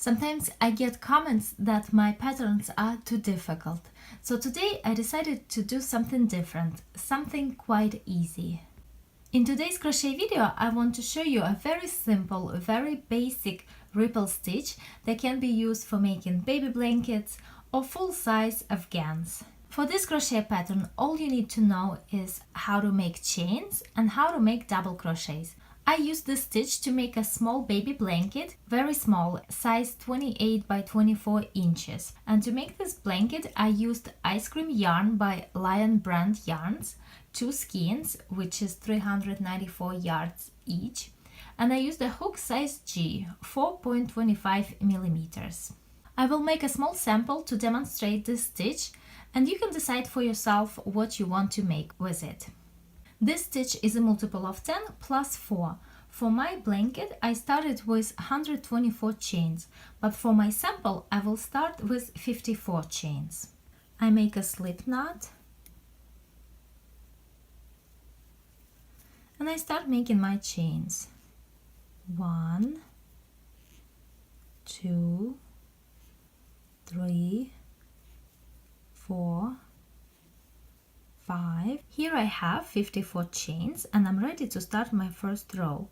Sometimes I get comments that my patterns are too difficult. So today I decided to do something different, something quite easy. In today's crochet video, I want to show you a very simple, very basic ripple stitch that can be used for making baby blankets or full-size Afghans. For this crochet pattern, all you need to know is how to make chains and how to make double crochets. I used this stitch to make a small baby blanket, very small, size 28 by 24 inches. And to make this blanket, I used ice cream yarn by Lion brand yarns, 2 skeins, which is 394 yards each, and I used a hook size G, 4.25 millimeters. I will make a small sample to demonstrate this stitch, and you can decide for yourself what you want to make with it. This stitch is a multiple of 10 plus 4. For my blanket, I started with 124 chains, but for my sample, I will start with 54 chains. I make a slip knot, and I start making my chains. 1, 2, 3, 4, 5. Here I have 54 chains and I'm ready to start my first row.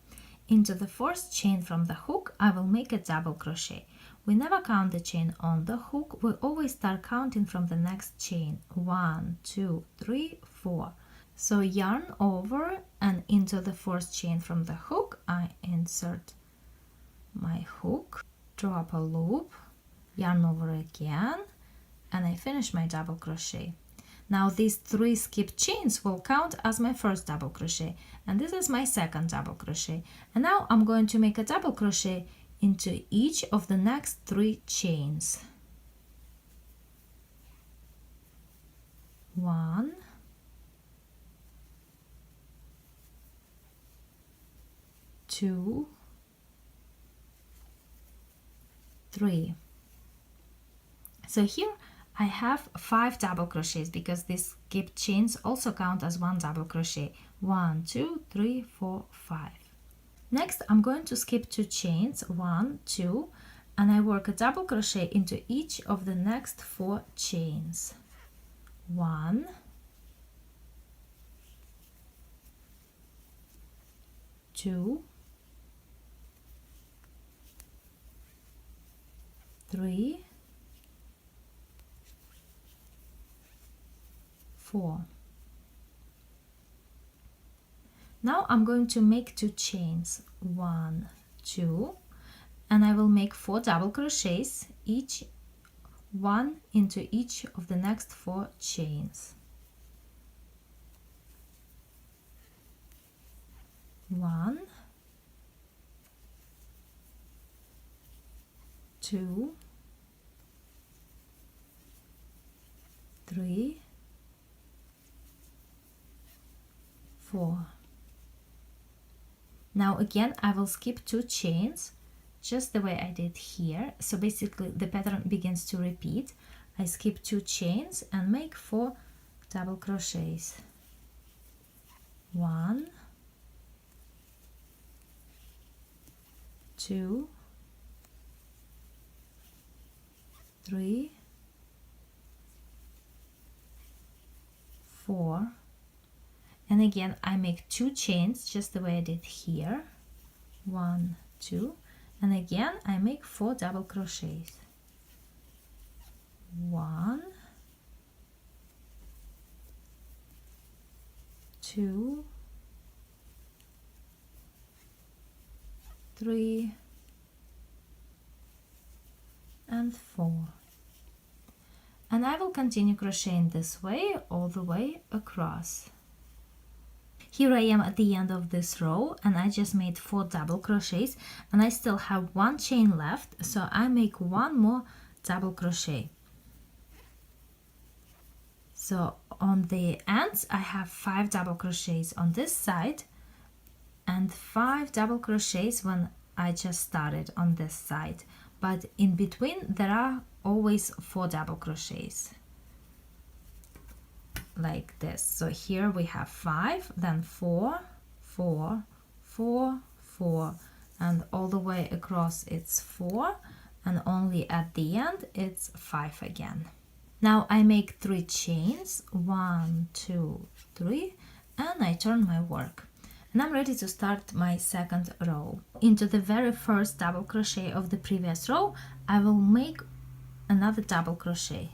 Into the first chain from the hook I will make a double crochet. We never count the chain on the hook, we always start counting from the next chain. 1, 2, 3, 4. So yarn over and into the first chain from the hook I insert my hook, drop a loop, yarn over again, and I finish my double crochet. Now these 3 skip chains will count as my first double crochet, and this is my second double crochet. And now I'm going to make a double crochet into each of the next 3 chains. 1, 2, 3. So here I have 5 double crochets because these skip chains also count as 1 double crochet. 1, 2, 3, 4, 5. Next I'm going to skip 2 chains, 1, 2, and I work a double crochet into each of the next 4 chains. 1, 2, 3, 4. Now I'm going to make 2 chains, 1, 2, and I will make 4 double crochets, each one into each of the next 4 chains. 1, 2, 3, 4. Now again I will skip 2 chains just the way I did here. So basically the pattern begins to repeat. I skip 2 chains and make 4 double crochets. 1, 2, 3, 4. And again I make 2 chains just the way I did here. 1, 2, and again I make 4 double crochets. 1, 2, 3, and 4. And I will continue crocheting this way all the way across. Here I am at the end of this row and I just made 4 double crochets and I still have 1 chain left, so I make 1 more double crochet. So on the ends I have 5 double crochets on this side and 5 double crochets when I just started on this side, but in between there are always 4 double crochets. Like this. So here we have 5, then 4, 4, 4, 4, and all the way across it's 4, and only at the end it's 5 again. Now I make 3 chains, 1, 2, 3, and I turn my work. And I'm ready to start my second row. Into the very first double crochet of the previous row, I will make another double crochet.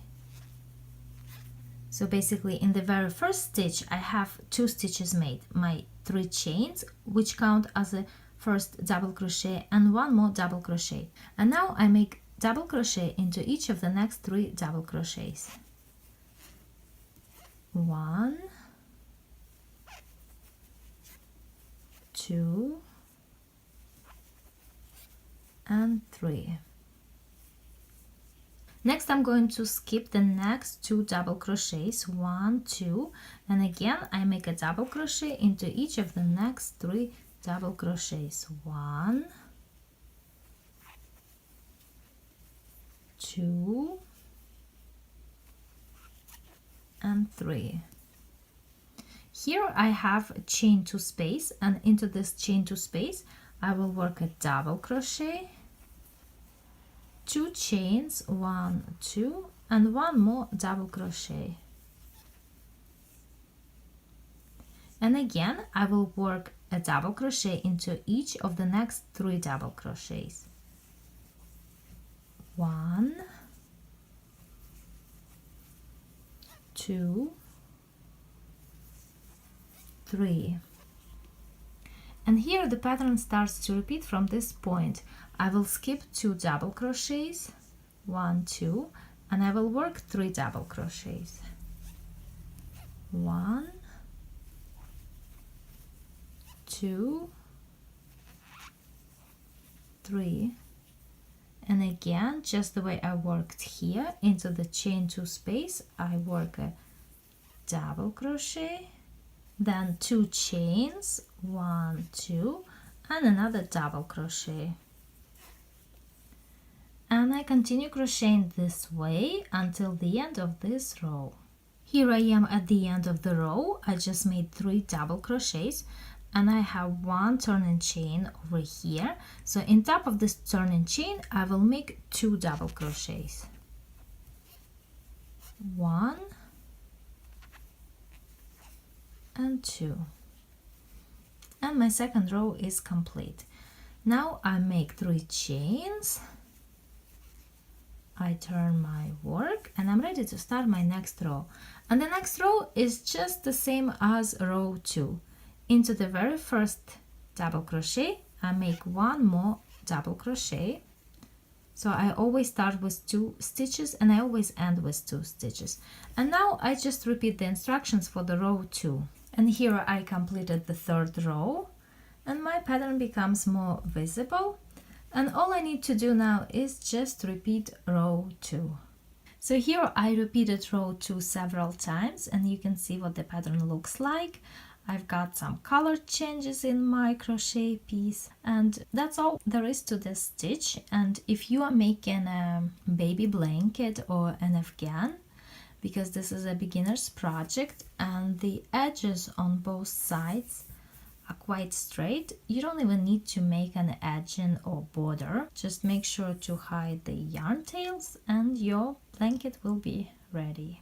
So basically in the very first stitch I have 2 stitches made, my 3 chains, which count as a first double crochet, and 1 more double crochet. And now I make double crochet into each of the next 3 double crochets. 1, 2, and 3. Next I'm going to skip the next 2 double crochets, 1, 2, and again I make a double crochet into each of the next 3 double crochets. 1, 2, and 3. Here I have a chain 2 space, and into this chain 2 space I will work a double crochet, 2 chains, 1, 2, and 1 more double crochet. And again I will work a double crochet into each of the next 3 double crochets. 1, 2, 3. And here the pattern starts to repeat from this point. I will skip 2 double crochets, 1, 2, and I will work 3 double crochets. 1, 2, 3, and again just the way I worked here, into the chain 2 space I work a double crochet, then 2 chains, 1, 2, and another double crochet, and I continue crocheting this way until the end of this row. Here I am at the end of the row. I just made 3 double crochets, and I have 1 turning chain over here. So in top of this turning chain I will make 2 double crochets. 1 and 2. And my second row is complete. Now I make 3 chains. I turn my work and I'm ready to start my next row. And the next row is just the same as row 2. Into the very first double crochet I make 1 more double crochet. So I always start with 2 stitches and I always end with 2 stitches. And now I just repeat the instructions for the row 2. And here I completed the third row and my pattern becomes more visible. And all I need to do now is just repeat row 2. So here I repeated row 2 several times and you can see what the pattern looks like. I've got some color changes in my crochet piece, and that's all there is to this stitch. And if you are making a baby blanket or an Afghan, because this is a beginner's project and the edges on both sides are quite straight, you don't even need to make an edging or border. Just make sure to hide the yarn tails and your blanket will be ready.